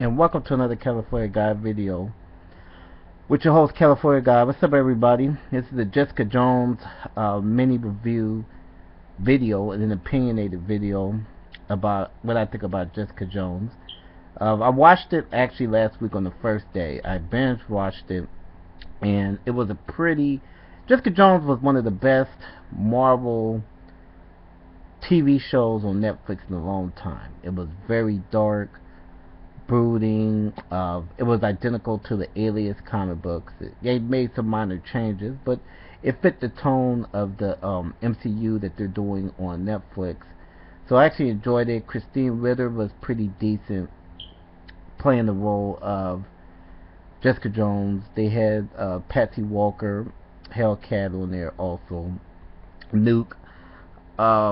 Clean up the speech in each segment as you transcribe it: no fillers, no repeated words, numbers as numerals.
and welcome to another California Guy video with your host California Guy. What's up, everybody? This is the Jessica Jones mini review video, and an opinionated video about what I think about Jessica Jones. I watched it actually last week on the first day. I binge watched it, and it was a pretty... Jessica Jones was one of the best Marvel TV shows on Netflix in a long time. It was very dark, brooding. It was identical to the Alias comic books. They made some minor changes, but it fit the tone of the MCU that they're doing on Netflix. So I actually enjoyed it. Christine Ritter was pretty decent playing the role of Jessica Jones. They had Patsy Walker, Hellcat on there also, Nuke,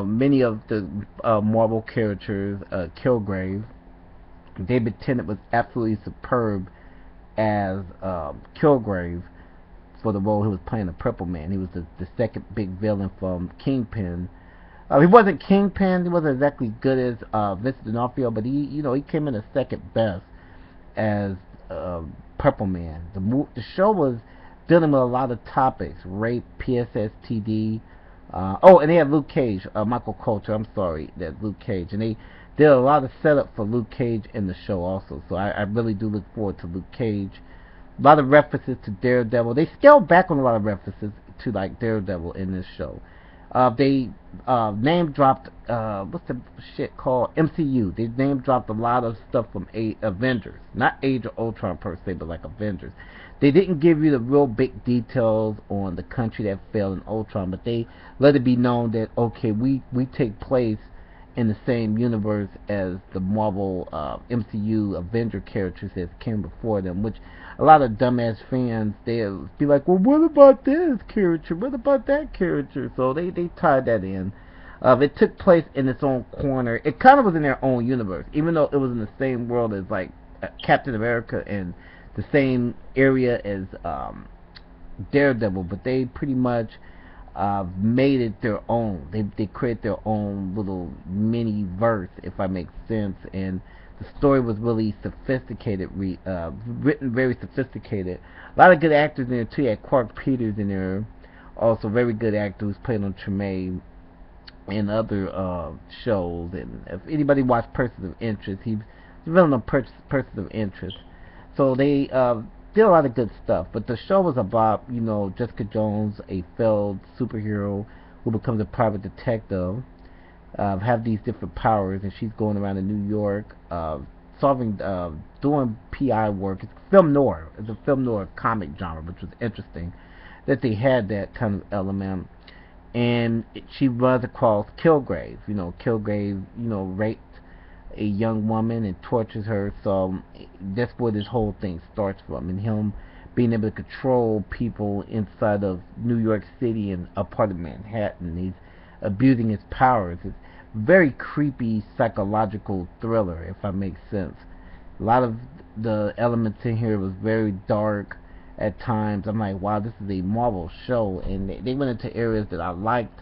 many of the Marvel characters, Kilgrave. David Tennant was absolutely superb as Kilgrave for the role he was playing, the Purple Man. He was the second big villain from Kingpin. He wasn't Kingpin. He wasn't exactly good as Vincent D'Onofrio, but he came in a second best as Purple Man. The show was dealing with a lot of topics: rape, PSSTD. And they had Luke Cage, Michael Coulter. I'm sorry, that Luke Cage, and they did a lot of setup for Luke Cage in the show also. So I really do look forward to Luke Cage. A lot of references to Daredevil. They scaled back on a lot of references to like Daredevil in this show. They name dropped what's the shit called, MCU. They name dropped a lot of stuff from Avengers, not Age of Ultron per se, but like Avengers. They didn't give you the real big details on the country that fell in Ultron, but they let it be known that okay, we take place in the same universe as the Marvel MCU Avenger characters that came before them, which a lot of dumbass fans, they'll be like, well, what about this character? What about that character? So they tied that in. It took place in its own corner. It kind of was in their own universe, even though it was in the same world as like Captain America and the same area as Daredevil, but they pretty much made it their own. They created their own little mini verse, if I make sense, and the story was really sophisticated, written very sophisticated. A lot of good actors in there too. You had Clark Peters in there, also very good actor who's played on Tremaine and other shows. And if anybody watched Persons of Interest, he's villain on Persons of Interest. So they did a lot of good stuff, but the show was about, Jessica Jones, a failed superhero who becomes a private detective, have these different powers, and she's going around in New York, doing PI work. It's film noir. It's a film noir comic genre, which was interesting that they had that kind of element. And she runs across Kilgrave. Kilgrave, raped a young woman and tortures her. So that's where this whole thing starts from, and him being able to control people inside of New York City and a part of Manhattan. He's abusing his powers. It's very creepy psychological thriller, if I make sense. A lot of the elements in here was very dark at times. I'm like, wow, this is a Marvel show, and they went into areas that I liked,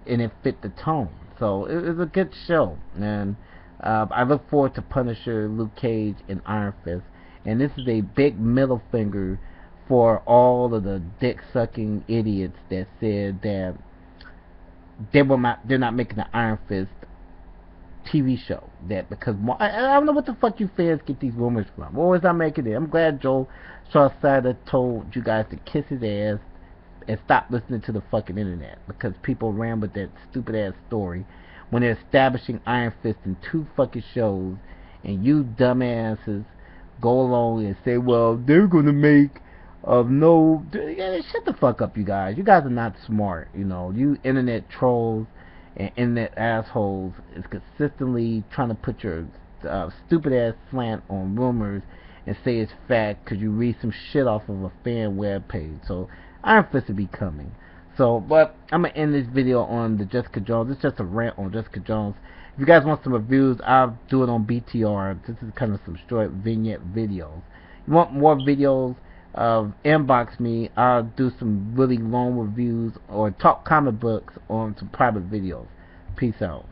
and it fit the tone. So it was a good show, and I look forward to Punisher, Luke Cage, and Iron Fist. And this is a big middle finger for all of the dick-sucking idiots that said that they're not making an Iron Fist TV show. That because I don't know what the fuck you fans get these rumors from. Always not making it. I'm glad Joe Shawsada told you guys to kiss his ass and stop listening to the fucking internet, because people ran with that stupid ass story when they're establishing Iron Fist in 2 fucking shows, and you dumbasses go along and say, well, they're gonna make no... Yeah, shut the fuck up, you guys. You guys are not smart, You internet trolls and internet assholes is consistently trying to put your stupid ass slant on rumors and say it's fact because you read some shit off of a fan web page. So Iron Fist will be coming. So, but I'm going to end this video on the Jessica Jones. It's just a rant on Jessica Jones. If you guys want some reviews, I'll do it on BTR. This is kind of some short vignette videos. You want more videos, inbox me. I'll do some really long reviews or talk comic books on some private videos. Peace out.